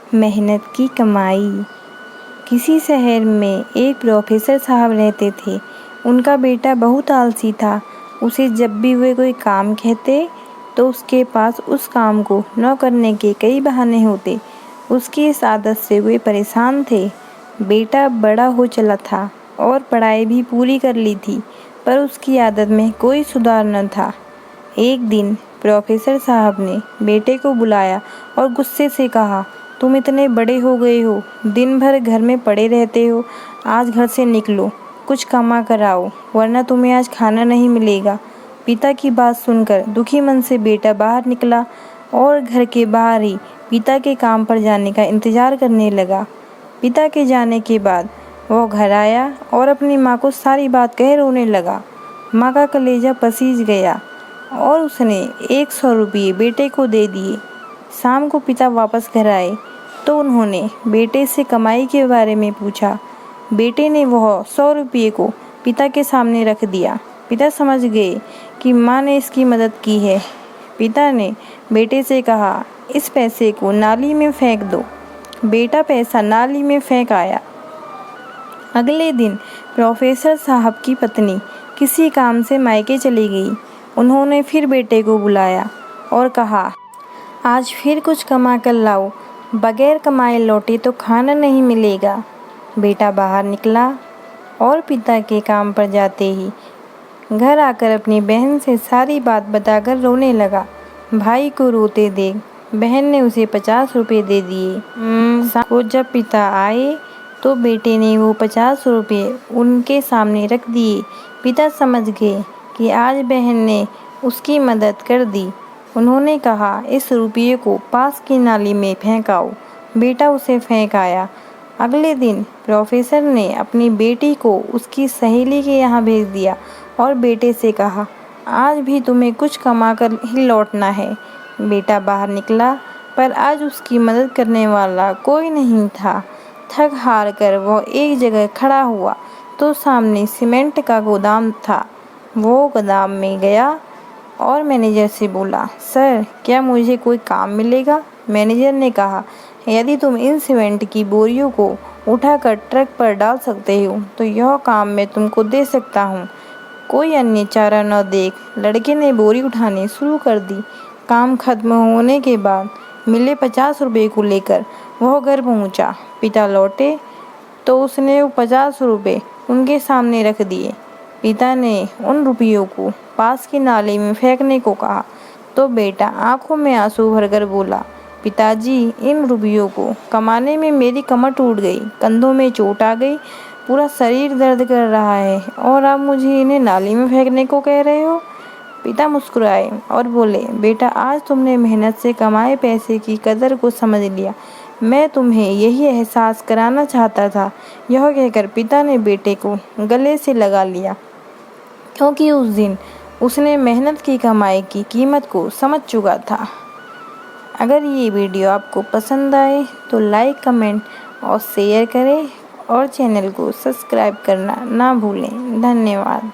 मेहनत की कमाई। किसी शहर में एक प्रोफेसर साहब रहते थे। उनका बेटा बहुत आलसी था। उसे जब भी वे कोई काम कहते तो उसके पास उस काम को न करने के कई बहाने होते। उसकी इस आदत से वे परेशान थे। बेटा बड़ा हो चला था और पढ़ाई भी पूरी कर ली थी, पर उसकी आदत में कोई सुधार न था। एक दिन प्रोफेसर साहब ने बेटे को बुलाया और गुस्से से कहा, तुम इतने बड़े हो गए हो, दिन भर घर में पड़े रहते हो। आज घर से निकलो, कुछ कमा कर आओ, वरना तुम्हें आज खाना नहीं मिलेगा। पिता की बात सुनकर दुखी मन से बेटा बाहर निकला और घर के बाहर ही पिता के काम पर जाने का इंतजार करने लगा। पिता के जाने के बाद वो घर आया और अपनी माँ को सारी बात कह रोने लगा। माँ का कलेजा पसीज गया और उसने 100 रुपये बेटे को दे दिए। शाम को पिता वापस घर आए तो उन्होंने बेटे से कमाई के बारे में पूछा। बेटे ने वह 100 रुपये को पिता के सामने रख दिया। पिता समझ गए कि माँ ने इसकी मदद की है। पिता ने बेटे से कहा, इस पैसे को नाली में फेंक दो। बेटा पैसा नाली में फेंक आया। अगले दिन प्रोफेसर साहब की पत्नी किसी काम से मायके चली गई। उन्होंने फिर बेटे को बुलाया और कहा, आज फिर कुछ कमा कर लाओ, बगैर कमाए लौटे तो खाना नहीं मिलेगा। बेटा बाहर निकला और पिता के काम पर जाते ही घर आकर अपनी बहन से सारी बात बताकर रोने लगा। भाई को रोते देख बहन ने उसे 50 रुपये दे दिए। वो जब पिता आए तो बेटे ने वो 50 रुपये उनके सामने रख दिए। पिता समझ गए कि आज बहन ने उसकी मदद कर दी। उन्होंने कहा, इस रुपये को पास की नाली में फेंक आओ। बेटा उसे फेंक आया। अगले दिन प्रोफेसर ने अपनी बेटी को उसकी सहेली के यहाँ भेज दिया और बेटे से कहा, आज भी तुम्हें कुछ कमा कर ही लौटना है। बेटा बाहर निकला, पर आज उसकी मदद करने वाला कोई नहीं था। थक हार कर वह एक जगह खड़ा हुआ तो सामने सीमेंट का गोदाम था। वो गोदाम में गया और मैनेजर से बोला, सर क्या मुझे कोई काम मिलेगा? मैनेजर ने कहा, यदि तुम इन सीमेंट की बोरियों को उठाकर ट्रक पर डाल सकते हो तो यह काम मैं तुमको दे सकता हूँ। कोई अन्य चारा न देख लड़के ने बोरी उठानी शुरू कर दी। काम खत्म होने के बाद मिले 50 रुपये को लेकर वह घर पहुँचा। पिता लौटे तो उसने वो 50 रुपये उनके सामने रख दिए। पिता ने उन रुपयों को पास की नाली में फेंकने को कहा तो बेटा आंखों में आंसू भरकर बोला, पिताजी इन रुपयों को कमाने में मेरी कमर टूट गई, कंधों में चोट आ गई, पूरा शरीर दर्द कर रहा है और आप मुझे इन्हें नाली में फेंकने को कह रहे हो। पिता मुस्कुराए और बोले, बेटा आज तुमने मेहनत से कमाए पैसे की कदर को समझ लिया। मैं तुम्हें यही एहसास कराना चाहता था। यह कहकर पिता ने बेटे को गले से लगा लिया, क्योंकि उस दिन उसने मेहनत की कमाई की कीमत को समझ चुका था। अगर ये वीडियो आपको पसंद आए तो लाइक, कमेंट और शेयर करें और चैनल को सब्सक्राइब करना ना भूलें। धन्यवाद।